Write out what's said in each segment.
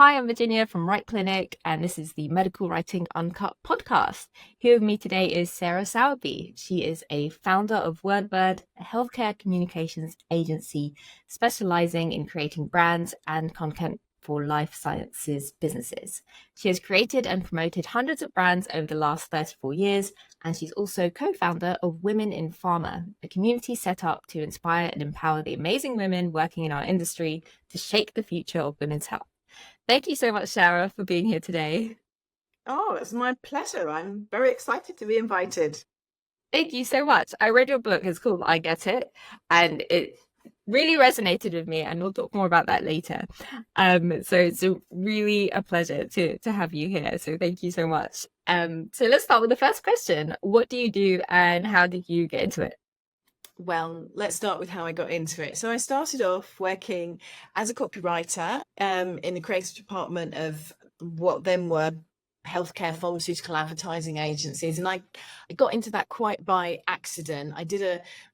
Hi, I'm Virginia from Write Clinic, and this is the Medical Writing Uncut podcast. Here with me today is Sarah Sowerby. She is a founder of Wordbird, a healthcare communications agency specializing in creating brands and content for life sciences businesses. She has created and promoted hundreds of brands over the last 34 years, and she's also co-founder of Women in Pharma, a community set up to inspire and empower the amazing women working in our industry to shape the future of women's health. Thank you so much, Sarah, for being here today. Oh, it's my pleasure. I'm very excited to be invited. Thank you so much. I read your book, it's called I Get It, and it really resonated with me, and we'll talk more about that later. So it's really a pleasure to have you here. So thank you so much. So let's start with the first question. What do you do and how did you get into it? Well, let's start with how I got into it. So I started off working as a copywriter in the creative department of what then were healthcare pharmaceutical advertising agencies, and I got into that quite by accident.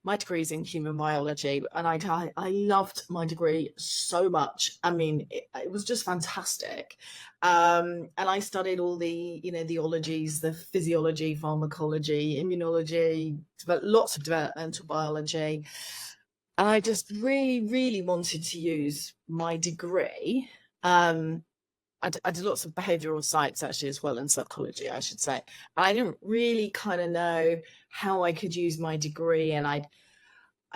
My degree is in human biology, and I loved my degree so much. I mean, it was just fantastic. And I studied all the ologies, the physiology, pharmacology, immunology, but lots of developmental biology. And I just really wanted to use my degree. I did lots of behavioral science actually as well, and psychology, I should say. I didn't really kind of know how I could use my degree, and I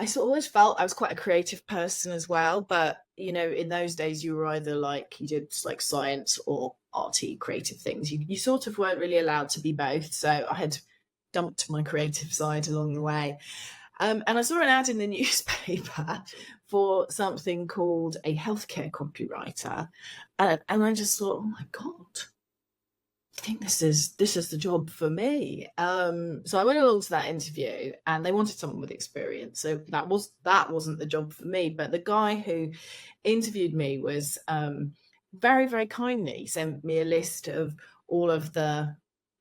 sort of always felt I was quite a creative person as well. But in those days, you were either like you did like science or arty creative things. You sort of weren't really allowed to be both. So I had dumped my creative side along the way. And I saw an ad in the newspaper for something called a healthcare copywriter, and I just thought, oh my god, I think this is the job for me. So I went along to that interview, and they wanted someone with experience. So that wasn't the job for me. But the guy who interviewed me was very, very kindly sent me a list of all of the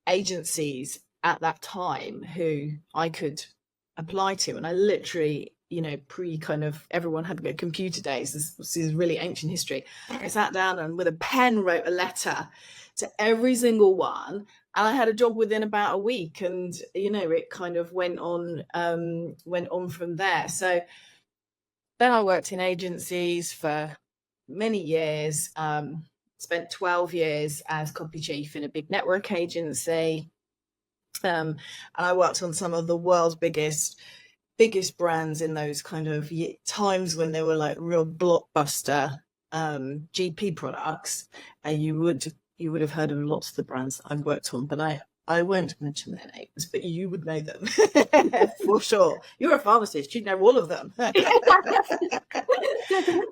agencies at that time who I could apply to, and I literally, pre kind of everyone had computer days. This is really ancient history. I sat down and with a pen wrote a letter to every single one, and I had a job within about a week, and it kind of went on from there. So then I worked in agencies for many years. Spent 12 years as copy chief in a big network agency. And I worked on some of the world's biggest brands in those kind of times when they were like real blockbuster GP products. And you would have heard of lots of the brands that I've worked on, but I won't mention their names, but you would know them for sure. You're a pharmacist, you'd know all of them.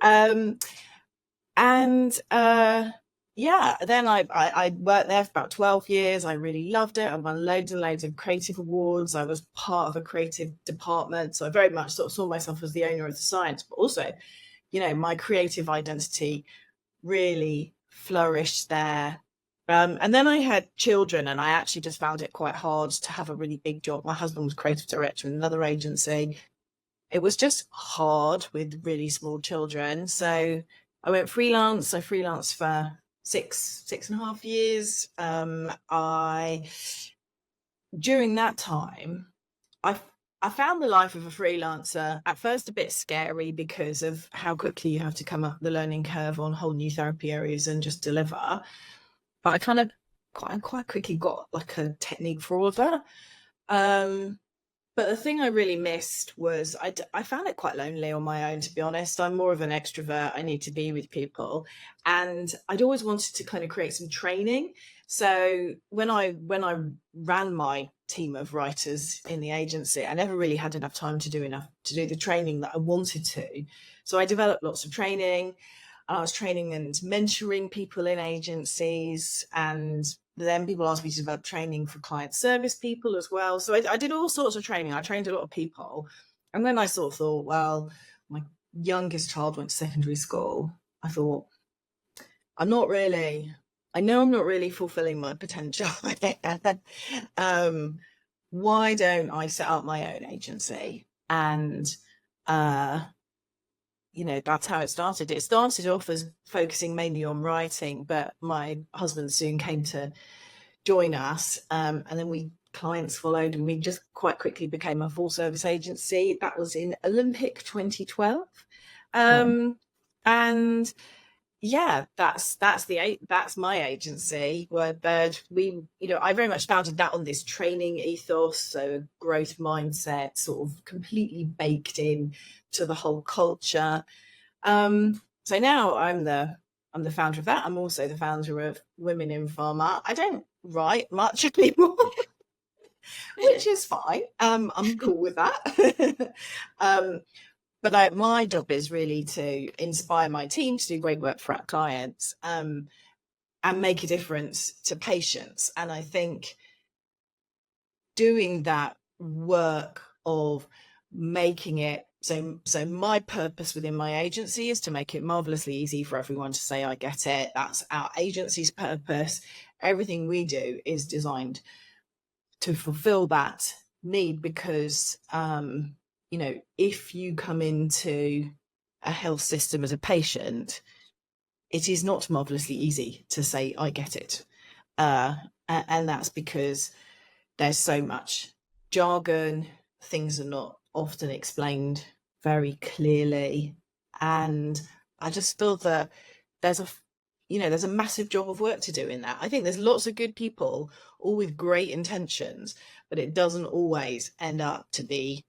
um, and yeah, then I worked there for about 12 years. I really loved it. I won loads and loads of creative awards. I was part of a creative department, so I very much sort of saw myself as the owner of the science, but also, my creative identity really flourished there. And then I had children, and I actually just found it quite hard to have a really big job. My husband was creative director in another agency. It was just hard with really small children. So I went freelance. I freelanced for 6.5 years. During that time, I found the life of a freelancer at first a bit scary because of how quickly you have to come up the learning curve on whole new therapy areas and just deliver. But I kind of quite quickly got like a technique for all of that. But the thing I really missed was I found it quite lonely on my own, to be honest. I'm more of an extrovert. I need to be with people. And I'd always wanted to kind of create some training. So when I ran my team of writers in the agency, I never really had enough time to do the training that I wanted to. So I developed lots of training. I was training and mentoring people in agencies, and then people asked me to develop training for client service people as well. So I did all sorts of training. I trained a lot of people. And then I sort of thought, well, my youngest child went to secondary school. I thought, I know I'm not really fulfilling my potential. Why don't I set up my own agency and that's how it started. It started off as focusing mainly on writing, but my husband soon came to join us, and then clients followed, and we just quite quickly became a full service agency. That was in Olympic 2012. And yeah, that's my agency, Wordbird. I very much founded that on this training ethos, so growth mindset, sort of completely baked in to the whole culture. So now I'm the founder of that. I'm also the founder of Women in Pharma. I don't write much anymore, which is fine. I'm cool with that. But my job is really to inspire my team to do great work for our clients, and make a difference to patients. And I think doing that work of making it so my purpose within my agency is to make it marvelously easy for everyone to say, I get it. That's our agency's purpose. Everything we do is designed to fulfill that need, because if you come into a health system as a patient, it is not marvelously easy to say, I get it. And that's because there's so much jargon. Things are not often explained very clearly. And I just feel that there's a massive job of work to do in that. I think there's lots of good people, all with great intentions, but it doesn't always end up to be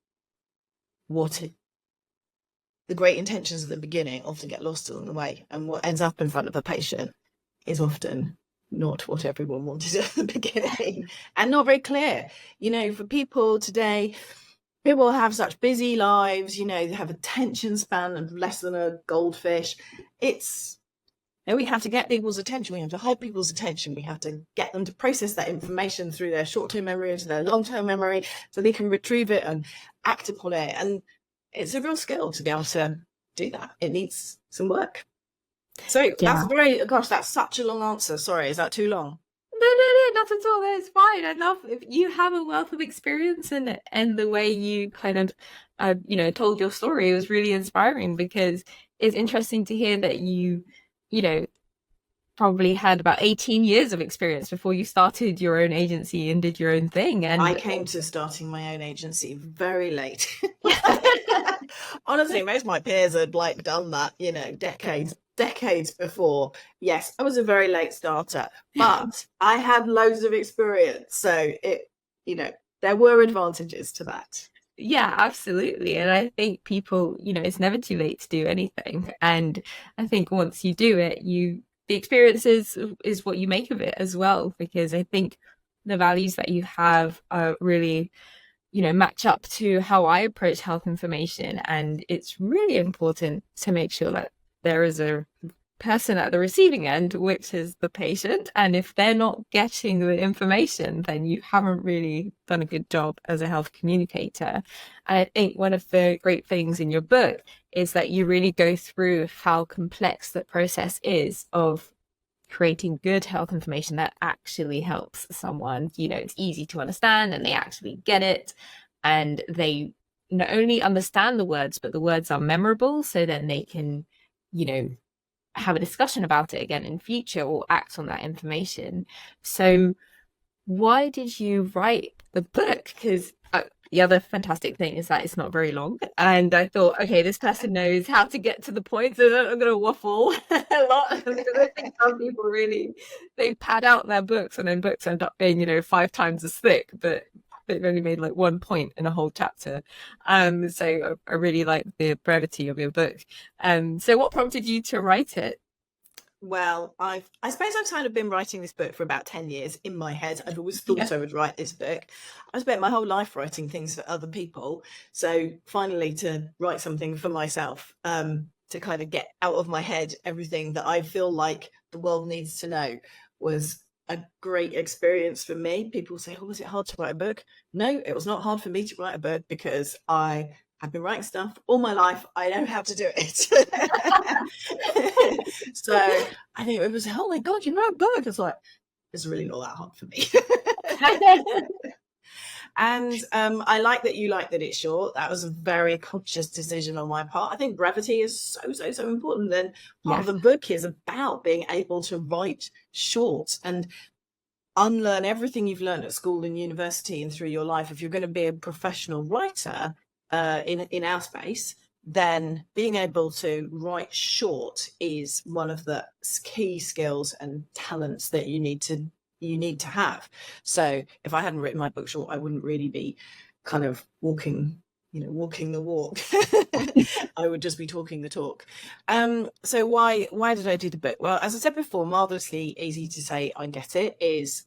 the great intentions at the beginning often get lost along the way, and what ends up in front of a patient is often not what everyone wanted at the beginning, and not very clear. For people today, people have such busy lives, they have attention span of less than a goldfish. We have to get people's attention. We have to hold people's attention. We have to get them to process that information through their short-term memory into their long-term memory, so they can retrieve it and act upon it. And it's a real skill to be able to do that. It needs some work. So that's such a long answer. Sorry, is that too long? No, not at all. That's fine. I love if you have a wealth of experience in it, and the way you kind of, told your story was really inspiring, because it's interesting to hear that you probably had about 18 years of experience before you started your own agency and did your own thing. And I came to starting my own agency very late. Honestly, most of my peers had done that, decades before. Yes, I was a very late starter, but I had loads of experience. So there were advantages to that. Yeah, absolutely. And I think people, it's never too late to do anything. And I think once you do it, the experience is what you make of it as well, because I think the values that you have are really, match up to how I approach health information. And it's really important to make sure that there is a person at the receiving end, which is the patient. And if they're not getting the information, then you haven't really done a good job as a health communicator. And I think one of the great things in your book is that you really go through how complex the process is of creating good health information that actually helps someone. It's easy to understand, and they actually get it, and they not only understand the words, but the words are memorable, so then they can have a discussion about it again in future or act on that information. So why did you write the book? Because the other fantastic thing is that it's not very long, and I thought, okay, this person knows how to get to the point, so I'm going to waffle a lot, because I think some people really, they pad out their books, and then books end up being 5 times as thick, but they've only made 1 point in a whole chapter. So I really like the brevity of your book. So what prompted you to write it? Well, I suppose I've kind of been writing this book for about 10 years in my head. I'd always thought I would write this book. I've spent my whole life writing things for other people. So finally to write something for myself, to kind of get out of my head everything that I feel like the world needs to know, was a great experience for me. People say, oh, was it hard to write a book? No, it was not hard for me to write a book, because I have been writing stuff all my life. I know how to do it. So I think it was, oh my God, you wrote a book. It's like, it's really not that hard for me. And I like that you like that it's short. That was a very conscious decision on my part. I think brevity is so important. And part Yeah. of the book is about being able to write short and unlearn everything you've learned at school and university and through your life. If you're going to be a professional writer in our space, then being able to write short is one of the key skills and talents that you need to have. So if I hadn't written my book short, I wouldn't really be kind of walking the walk. I would just be talking the talk. So why did I do the book? Well, as I said before, marvelously easy to say I get it is,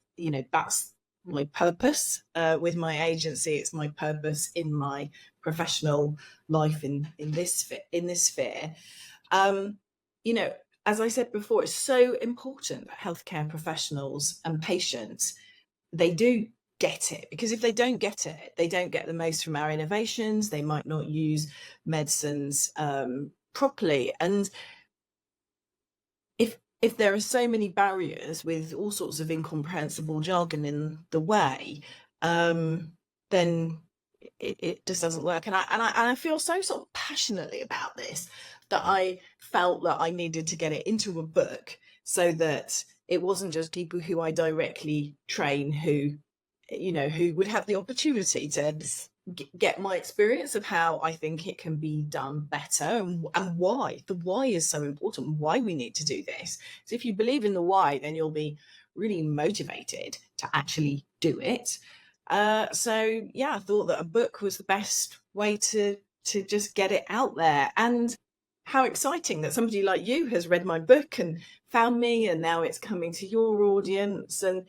that's my purpose with my agency. It's my purpose in my professional life in this sphere. As I said before, it's so important that healthcare professionals and patients, they do get it, because if they don't get it, they don't get the most from our innovations. They might not use medicines properly. And if there are so many barriers with all sorts of incomprehensible jargon in the way, then it just doesn't work. And I feel so sort of passionately about this that I felt that I needed to get it into a book so that it wasn't just people who I directly train who would have the opportunity to get my experience of how I think it can be done better, and why. The why is so important, why we need to do this. So if you believe in the why, then you'll be really motivated to actually do it. So yeah, I thought that a book was the best way to just get it out there. And how exciting that somebody like you has read my book and found me, and now it's coming to your audience. And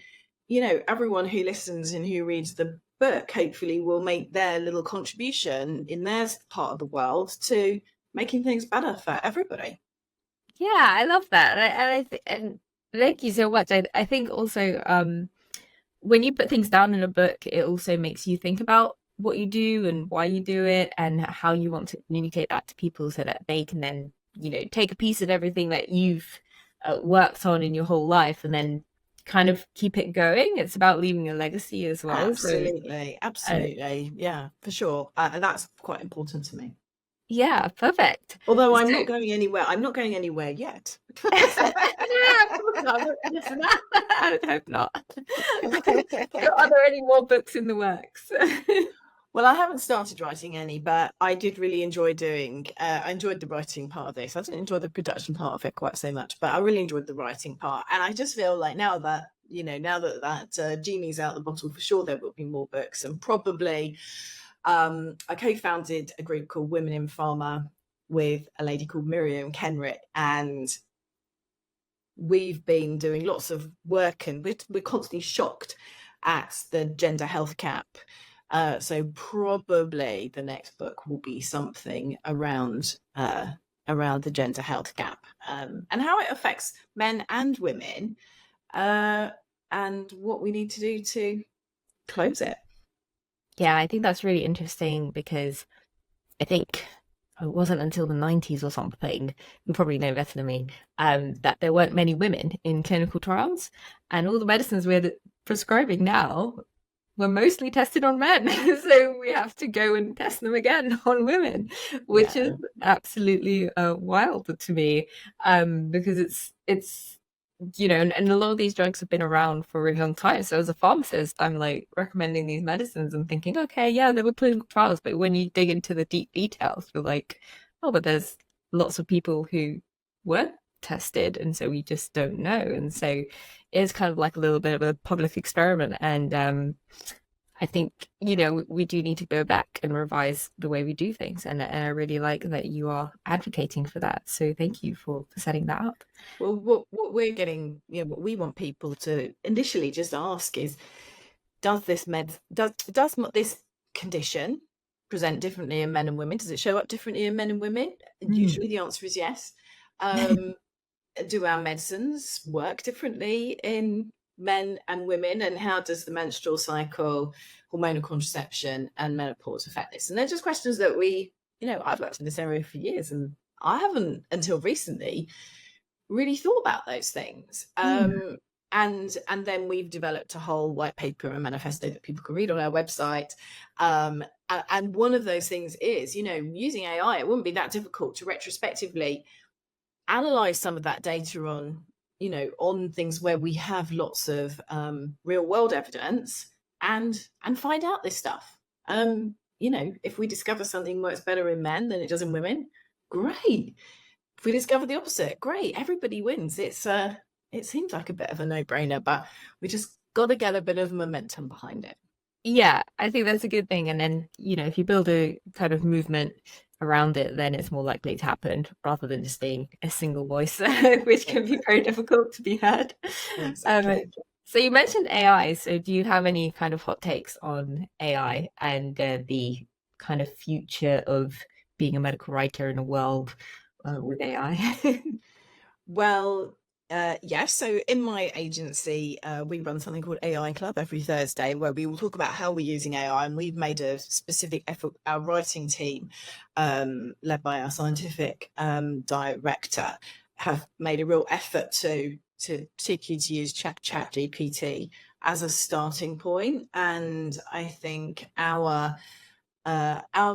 everyone who listens and who reads the book hopefully will make their little contribution in their part of the world to making things better for everybody. Yeah, I love that. And thank you so much. I think also when you put things down in a book, it also makes you think about what you do and why you do it and how you want to communicate that to people so that they can then, take a piece of everything that you've worked on in your whole life and then kind of keep it going. It's about leaving a legacy as well. Absolutely, So, absolutely. Yeah, for sure. And that's quite important to me. yeah, perfect. Although I'm So, not going anywhere. I'm not going anywhere yet. I would hope not. Are there any more books in the works? Well, I haven't started writing any, but I did really enjoy I enjoyed the writing part of this. I didn't enjoy the production part of it quite so much, but I really enjoyed the writing part. And I just feel like now that genie's out the bottle, for sure there will be more books. And probably I co-founded a group called Women in Pharma with a lady called Miriam Kenrick, and we've been doing lots of work, and we're constantly shocked at the gender health gap. So probably the next book will be something around the gender health gap, and how it affects men and women, and what we need to do to close it. Yeah, I think that's really interesting because I think it wasn't until the 90s or something, you probably know better than me, that there weren't many women in clinical trials, and all the medicines we're prescribing now were mostly tested on men. So we have to go and test them again on women, which is absolutely wild to me, because it's and a lot of these drugs have been around for a really long time. So as a pharmacist, I'm like recommending these medicines and thinking, okay, yeah, there were clinical trials, but when you dig into the deep details, you're like, oh, but there's lots of people who weren't tested, and so we just don't know. And so it's kind of like a little bit of a public experiment. And I think, we do need to go back and revise the way we do things. And I really like that you are advocating for that. So thank you for setting that up. Well, what we're getting, what we want people to initially just ask is, does this condition present differently in men and women? Does it show up differently in men and women? And usually the answer is yes. Do our medicines work differently in men and women? And how does the menstrual cycle, hormonal contraception, and menopause affect this? And they're just questions that I've worked in this area for years, and I haven't until recently really thought about those things. and then we've developed a whole white paper and manifesto that people can read on our website. And one of those things is, using AI, it wouldn't be that difficult to retrospectively analyze some of that data on things where we have lots of real world evidence, and find out this stuff. If we discover something works better in men than it does in women, great. If we discover the opposite, great. Everybody wins. It seems like a bit of a no-brainer, but we just got to get a bit of momentum behind it. Yeah, I think that's a good thing. And then, if you build a kind of movement around it, then it's more likely to happen rather than just being a single voice, which can be very difficult to be heard. Exactly. So you mentioned AI. So do you have any kind of hot takes on AI and the kind of future of being a medical writer in a world with AI? Well, yes. So in my agency, we run something called AI Club every Thursday, where we will talk about how we're using AI, and we've made a specific effort. Our writing team, led by our scientific director, have made a real effort to particularly to use ChatGPT as a starting point. And I think our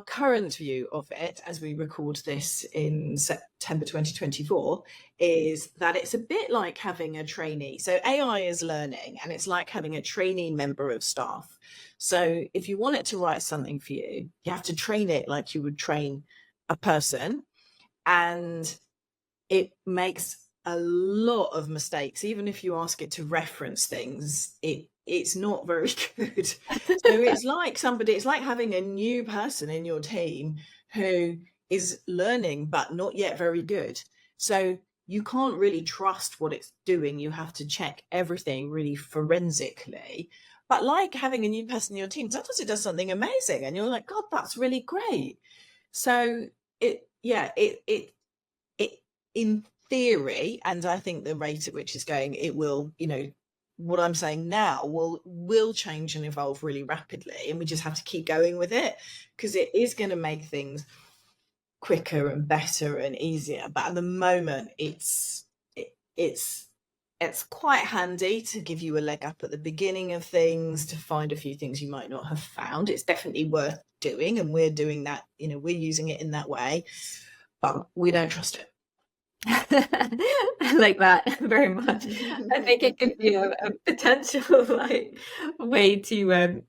current view of it, as we record this in September 2024, is that it's a bit like having a trainee. So AI is learning, and it's like having a trainee member of staff. So if you want it to write something for you, you have to train it like you would train a person. And it makes a lot of mistakes. Even if you ask it to reference things, it's not very good. So it's like having a new person in your team who is learning but not yet very good. So you can't really trust what it's doing. You have to check everything really forensically. But like having a new person in your team, sometimes it does something amazing and you're like, God, that's really great. So it in theory, and I think the rate at which it's going, it will, what I'm saying now will change and evolve really rapidly, and we just have to keep going with it, because it is going to make things quicker and better and easier. But at the moment, it's quite handy to give you a leg up at the beginning of things, to find a few things you might not have found. It's definitely worth doing, and we're doing that. We're using it in that way, but we don't trust it. I like that very much. I think it could be a potential way to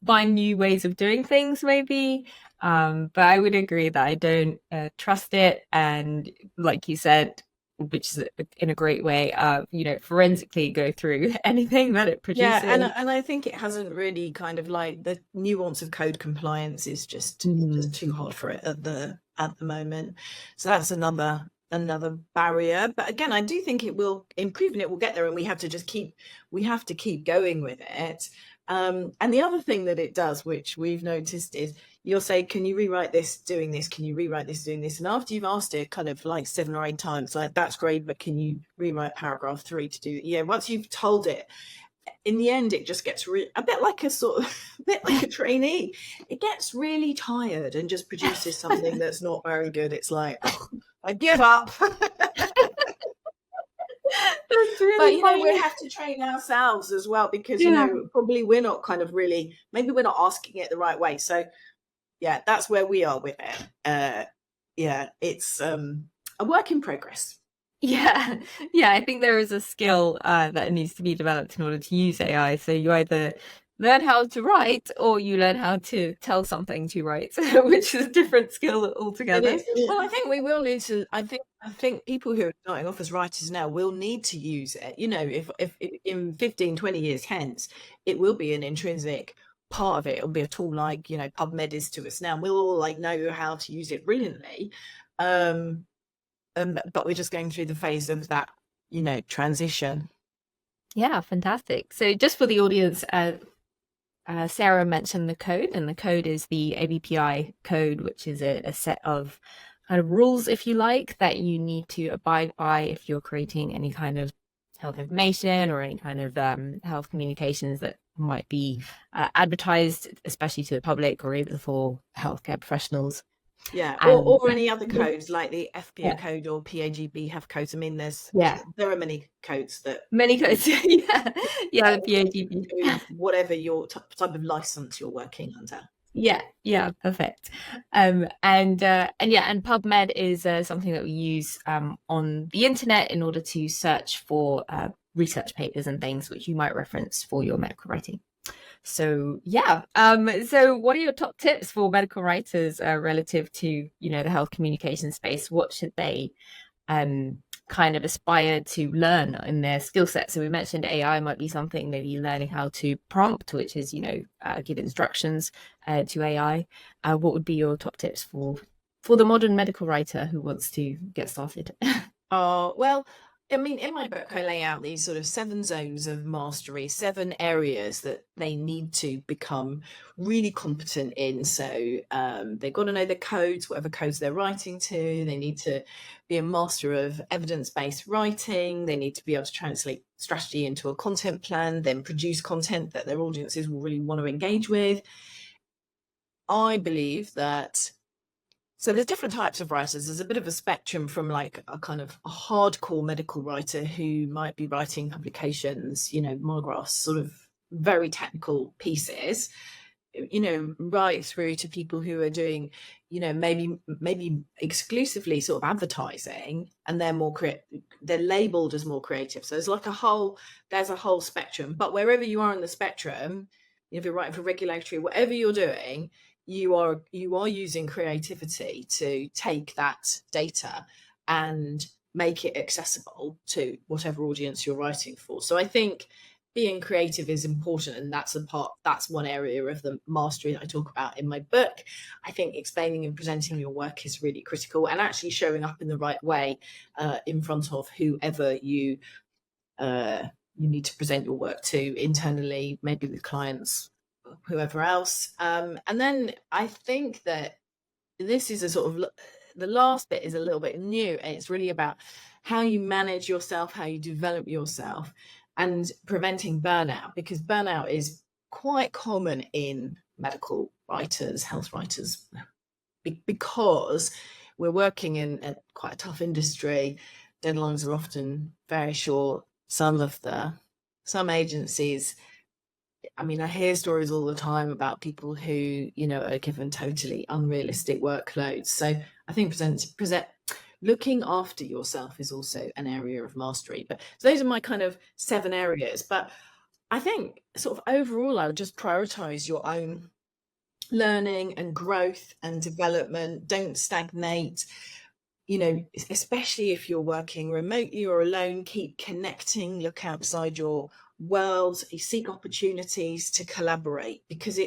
find new ways of doing things maybe. But I would agree that I don't trust it, and like you said, which is in a great way, forensically go through anything that it produces. Yeah, and I think it hasn't really kind of like the nuance of code compliance is just too hard for it at the moment. So that's another barrier. But again, I do think it will improve and it will get there, and we have to keep going with it. And the other thing that it does, which we've noticed, is you'll say, can you rewrite this doing this? Can you rewrite this doing this? And after you've asked it kind of like 7 or 8 times, like, that's great, but can you rewrite paragraph 3 to do? Yeah, once you've told it, in the end, it just gets a bit like a trainee. It gets really tired and just produces something that's not very good. It's like, oh, I give up. Really, but we have to train ourselves as well, because probably we're not kind of really, maybe we're not asking it the right way. So yeah, that's where we are with it. It's a work in progress. Yeah, I think there is a skill that needs to be developed in order to use AI. So you either learn how to write or you learn how to tell something to write, which is a different skill altogether. Well, I think we will need to. I think people who are starting off as writers now will need to use it. If in 15, 20 years hence, it will be an intrinsic part of it. It'll be a tool like PubMed is to us now. We'll all know how to use it brilliantly. But we're just going through the phase of that, transition. Yeah, fantastic. So just for the audience, Sarah mentioned the code, and the code is the ABPI code, which is a set of kind of rules, if you like, that you need to abide by if you're creating any kind of health information or any kind of health communications that might be advertised, especially to the public or even for healthcare professionals. Yeah, And or any other codes like the FPO yeah, code or PAGB have codes. I mean, yeah, there are many codes that many codes. Yeah, yeah, the relate PAGB. to whatever your type of license you're working under. Yeah, yeah, perfect. And yeah, and PubMed is something that we use on the internet in order to search for research papers and things which you might reference for your medical writing. So yeah, so what are your top tips for medical writers relative to, you know, the health communication space? What should they kind of aspire to learn in their skill set? So we mentioned AI might be something, maybe learning how to prompt, which is, you know, give instructions to AI. What would be your top tips for the modern medical writer who wants to get started? Oh, well, I mean, in my book, I lay out these sort of 7 zones of mastery, 7 areas that they need to become really competent in. So they've got to know the codes, whatever codes they're writing to. They need to be a master of evidence-based writing. They need to be able to translate strategy into a content plan, then produce content that their audiences will really want to engage with. I believe that so there's different types of writers. There's a bit of a spectrum from like a kind of a hardcore medical writer who might be writing publications, you know, monographs, sort of very technical pieces, you know, right through to people who are doing, you know, maybe exclusively sort of advertising, and they're labeled as more creative. So there's a whole spectrum. But wherever you are in the spectrum, if you're writing for regulatory, whatever you're doing, you are using creativity to take that data and make it accessible to whatever audience you're writing for. So I think being creative is important, and that's one area of the mastery that I talk about in my book. I think explaining and presenting your work is really critical, and actually showing up in the right way in front of whoever you need to present your work to internally, maybe with clients, whoever else. And then I think that this is a sort of the last bit is a little bit new, and it's really about how you manage yourself, how you develop yourself, and preventing burnout, because burnout is quite common in medical writers, health writers, because we're working in quite a tough industry. Deadlines are often very short. Some agencies, I mean, I hear stories all the time about people who, you know, are given totally unrealistic workloads. So I think looking after yourself is also an area of mastery. But so those are my kind of 7 areas. But I think sort of overall, I would just prioritize your own learning and growth and development. Don't stagnate. You know, especially if you're working remotely or alone, keep connecting, look outside your world, you seek opportunities to collaborate, because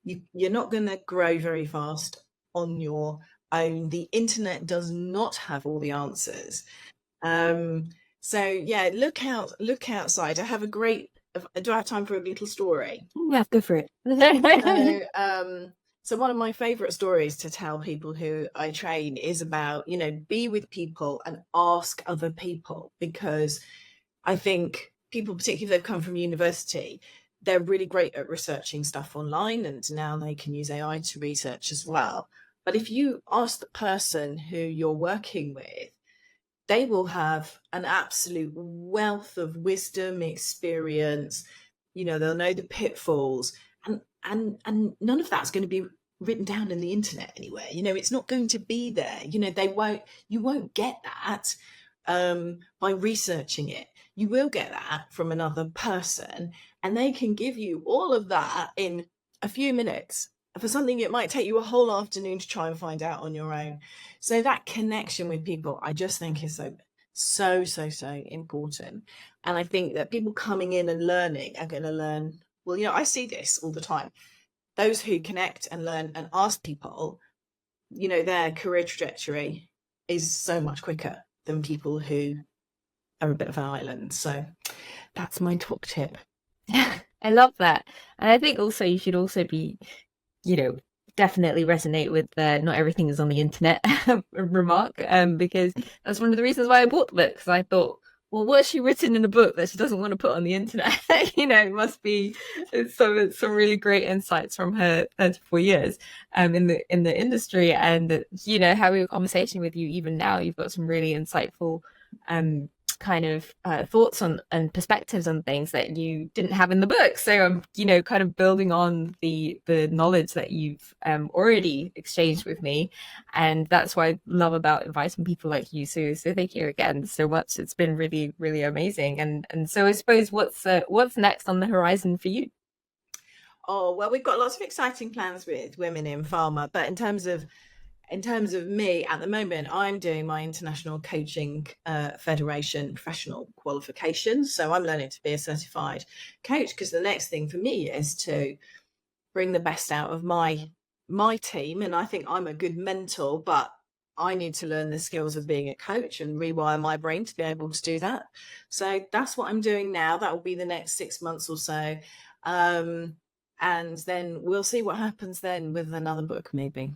you're not going to grow very fast on your own. The internet does not have all the answers. So yeah, look outside. Do I have time for a little story? Yeah, go for it. So one of my favorite stories to tell people who I train is about, you know, be with people and ask other people, because I think people, particularly if they've come from university, they're really great at researching stuff online, and now they can use AI to research as well. But if you ask the person who you're working with, they will have an absolute wealth of wisdom, experience. You know, they'll know the pitfalls, and none of that's going to be written down in the internet anywhere. You know, it's not going to be there. You know, you won't get that by researching it. You will get that from another person, and they can give you all of that in a few minutes for something it might take you a whole afternoon to try and find out on your own. So that connection with people, I just think is so important. And I think that people coming in and learning are going to learn. Well, you know, I see this all the time. Those who connect and learn and ask people, you know, their career trajectory is so much quicker than people who are a bit of an island. So that's my top tip. I love that. And I think also you should also be, you know, definitely resonate with the not everything is on the internet remark, because that's one of the reasons why I bought the book, because I thought, well, what's she written in a book that she doesn't want to put on the internet? It must be some really great insights from her 34 years in the industry. And having a conversation with you even now, you've got some really insightful kind of thoughts on and perspectives on things that you didn't have in the book. So I'm kind of building on the knowledge that you've already exchanged with me, and that's what I love about inviting people like you. So thank you again so much. It's been really, really amazing. And so I suppose what's next on the horizon for you? Oh, well, we've got lots of exciting plans with women in pharma, but in terms of me at the moment, I'm doing my International Coaching Federation professional qualifications. So I'm learning to be a certified coach, because the next thing for me is to bring the best out of my team. And I think I'm a good mentor, but I need to learn the skills of being a coach and rewire my brain to be able to do that. So that's what I'm doing now. That will be the next 6 months or so. And then we'll see what happens then with another book, maybe.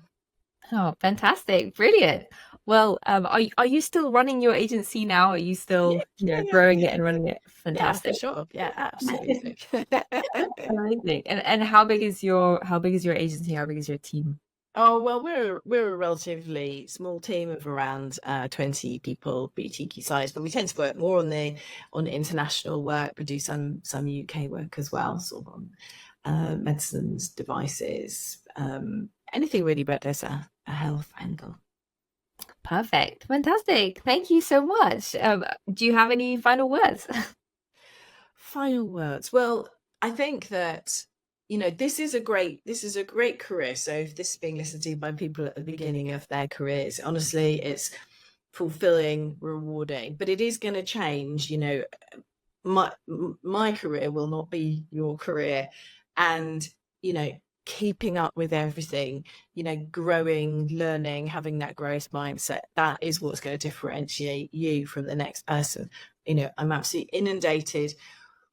Oh, fantastic. Brilliant. Well, are you still running your agency now? Are you still, growing it and running it? Yeah, for Fantastic. sure. Yeah, absolutely. Amazing. And how big is your agency? How big is your team? Oh, well, we're a relatively small team of around 20 people, boutique size, but we tend to work more on the international work, but do some UK work as well, sort of on medicines, devices, anything really, but there's a health angle. Perfect. Fantastic. Thank you so much. Do you have any final words? Final words. Well, I think that this is a great career. So if this is being listened to by people at the beginning of their careers, honestly, it's fulfilling, rewarding, but it is going to change. My career will not be your career, and keeping up with everything, growing, learning, having that growth mindset, that is what's going to differentiate you from the next person. I'm absolutely inundated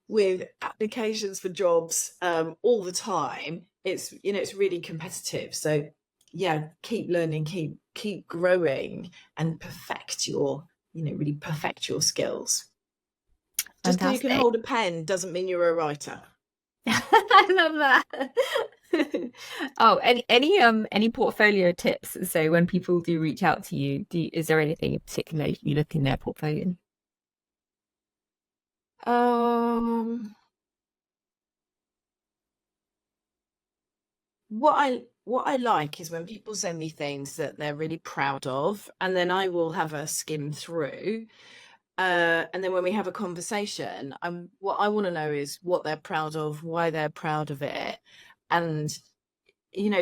with applications for jobs all the time. It's really competitive. So yeah, keep learning, keep growing, and perfect your skills. Just because you can hold a pen doesn't mean you're a writer. I love that. Oh, any portfolio tips? So when people do reach out to you, is there anything in particular you look in their portfolio? What I like is when people send me things that they're really proud of, and then I will have a skim through. And then when we have a conversation, what I want to know is what they're proud of, why they're proud of it. And,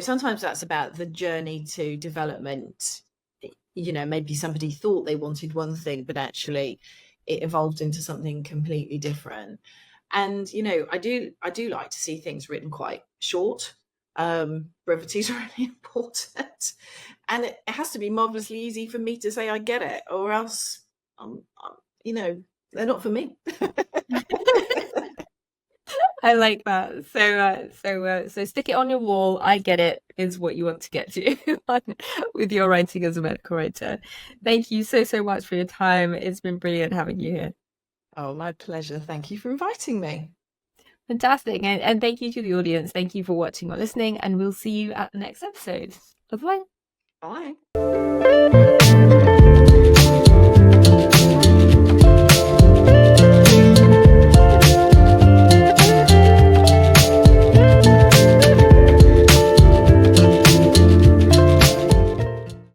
sometimes that's about the journey to development. Maybe somebody thought they wanted one thing, but actually it evolved into something completely different. And, I do like to see things written quite short. Brevity is really important. And it has to be marvelously easy for me to say I get it, or else they're not for me. I like that. So stick it on your wall. I get it is what you want to get to with your writing as a medical writer. Thank you so much for your time. It's been brilliant having you here. Oh, my pleasure. Thank you for inviting me. Fantastic. And thank you to the audience. Thank you for watching or listening, and we'll see you at the next episode. Bye-bye. Bye.